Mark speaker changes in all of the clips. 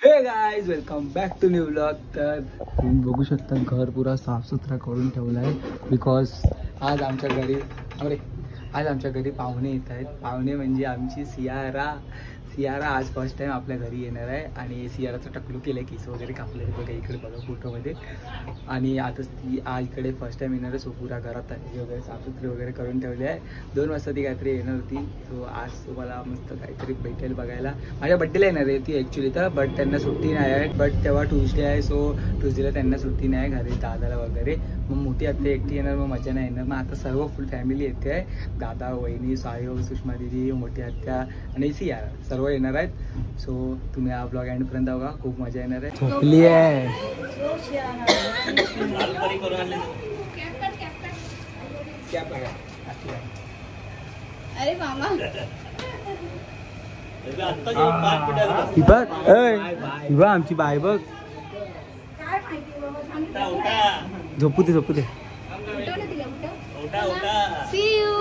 Speaker 1: हे guys welcome back to new vlog. तर तुम्ही बघू शकता घर पुरा साफसुथरा करून ठेवला आहे बिकॉज आज आमच्या घरी पाहुणे येत आहेत। पाहुणे म्हणजे आमची सियारा आज फर्स्ट टाइम आपल्या घरी येणार आहे आणि सियाराचं टकलू केलं आहे, केस वगैरे कापले बघा इकडे बघा फोटोमध्ये। आणि आताच ती इकडे फर्स्ट टाइम येणार आहे, सो पुरा घरात वगैरे साफसुथरी वगैरे करून ठेवले आहे। 2 वाजता ती काहीतरी येणार होती, सो आज तुम्हाला मस्त काहीतरी भेटेल बघायला। माझ्या बड्डेला येणार आहे ती ॲक्च्युली तर, बट त्यांना सुट्टी नाही आहे, बट तेव्हा ट्यूजडे आहे, सो ट्यूजडेला त्यांना सुट्टी नाही आहे घरी दादाला वगैरे। मग मोठी आत्या एकटी येणार, मग मजा नाही येणार। मग आता सर्व फुल फॅमिली येते आहे, दादा वहिनी सायो सुषमा दिदी मोठी आत्या आणि सियारा सर्व येणार आहेत। सो तुम्ही हा ब्लॉग एंडपर्यंत बघा, खूप मजा येणार आहे। झोपली आहे
Speaker 2: अरे मामा
Speaker 1: बघ आमची बाय बघ, झोपू दे
Speaker 2: See you.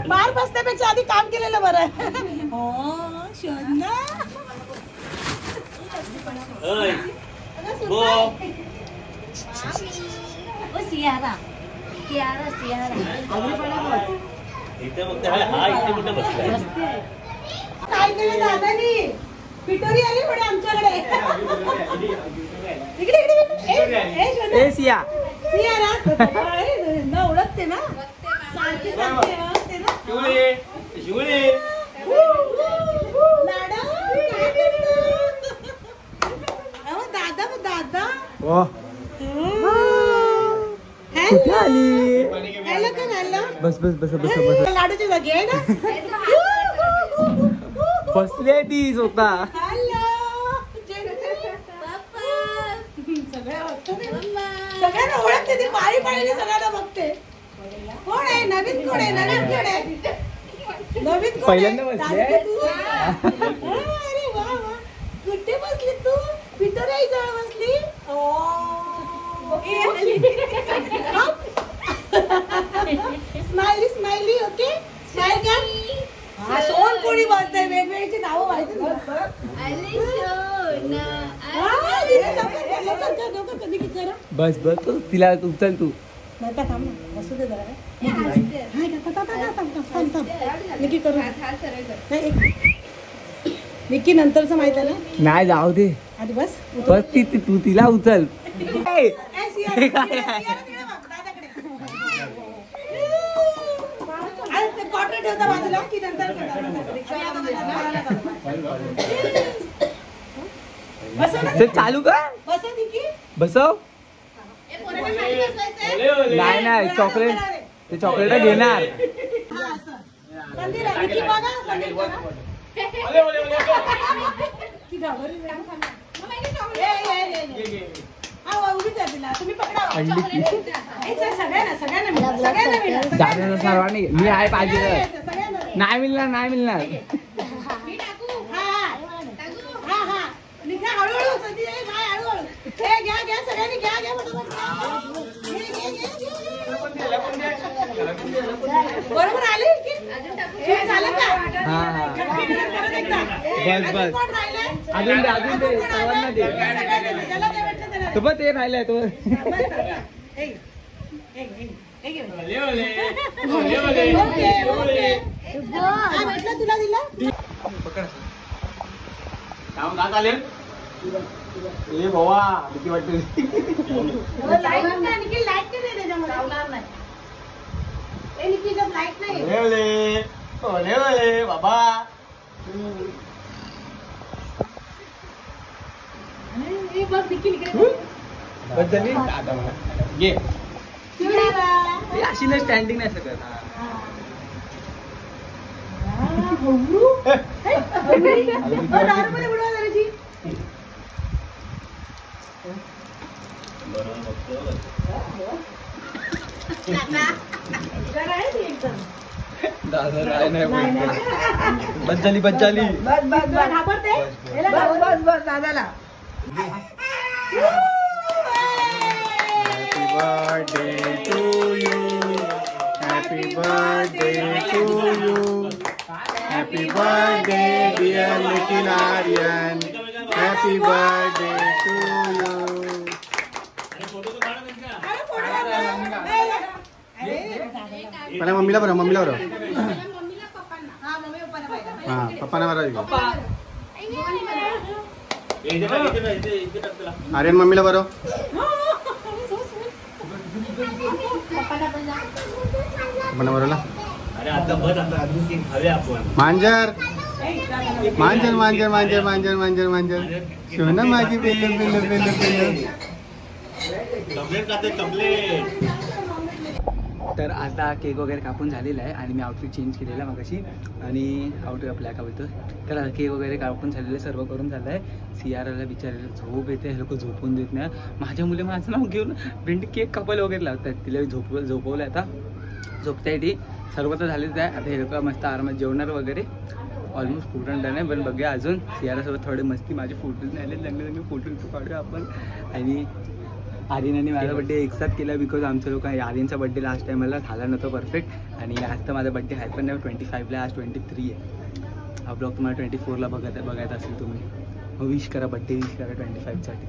Speaker 3: बाहेर बसण्यापेक्षा आधी काम केलेलं बरं आहे। काय केलं दादानी? पिटोरी आली पुढे आमच्याकडे।
Speaker 1: ए सिया
Speaker 3: ना ओळखते ना, सारखी सांगते ना। दादा
Speaker 1: कुठे आली? बस
Speaker 3: लाडूची जागी आहे ना,
Speaker 1: बसले ती स्वतः।
Speaker 3: सगळ्यांना ओळखते ती, पाळी पाळीने सगळ्यांना बघते। कोण आहे नवीन? कोण आहे नवीन?
Speaker 1: पहिल्यांदा बसले।
Speaker 3: अरे वा वा, कुठे बसली तू? पितोरी जवळ बसली। स्माइली ओके स्माइल कर। सोनपुरी बोलते, वेगवेगळीची नावं माहिती
Speaker 1: बस तिला उचल तू।
Speaker 3: बसू दे जरा, निकी नंतरच माहित आहे ना।
Speaker 1: नाही जाऊ दे,
Speaker 3: आधी बस
Speaker 1: तू तिला उचल।
Speaker 3: ठेवता बाजूला की नंतर
Speaker 1: चालू का? बसव। नाही चॉकलेट घेणार। सर्वांनी मी आहे पाहिजे, नाही मिळणार।
Speaker 3: बरोबर आले
Speaker 1: बस अजून दे सर्वांना दे। तो पण ते राहिलंय तो।
Speaker 3: तुला दिला
Speaker 1: ए भावा किती वाटते? बाबा अशी नाही स्टँडिंग नाही सकत।
Speaker 3: जरा आहे ती एकदम.
Speaker 1: दादा काय नाही बोलतो. बस झाली बस झाली.
Speaker 3: बस बस बस घाबरते. याला बस बस बस दादाला.
Speaker 1: Birthday to you. Happy birthday to you. Happy birthday dear little Aryan. Happy birthday to you. मला मम्मीला बरं मम्मीला बरं. हा पप्पाना बरं. आर्यन मम्मीला बरं. पप्पाना बरोला. मांजर मांजर मांजर मांजर मांजर मांजर मांजर. सोना माझी पिल्लू पिल्लू पिल्लू पिल्लू. तर आता केक वगैरे कापून झालेला आहे आणि मी आउटफिट चेंज केलेला मगाशी आणि आउटफिट आपल्या काय बोलतो. तर आता केक वगैरे कापून झालेलं सर्व करून झालं आहे. सियाराला विचारलेलं झोप येते, हे लोक झोपून देत नाही. माझ्या मुले माझं नाव घेऊन भेंडी केक कापायला वगैरे लावतात. तिला झोपवलं आता झोपता येते. सर्व तर झालेच आहे. आता हे लोक मस्त आरामात जेवणार वगैरे. ऑलमोस्ट पूर्ण डन आहे. पण बघूया अजून सियारासोबत थोडे मस्ती. माझे फोटोज नाही आले, चांगले चांगले फोटो काढूया आपण. आणि आर्यन आणि माझा बड्डे एकसाथ केला बिकॉज आमच्या लोक आर्यनचा बड्डे लास्ट टायमाला झाला नव्हता परफेक्ट. आणि आज तर माझा बड्डे आहे पण नाही. 25ला आज 23 आहे. हा ब्लॉग तुम्हाला 24ला बघायचा असेल तुम्ही. मग विश करा, बड्डे विश करा 25साठी.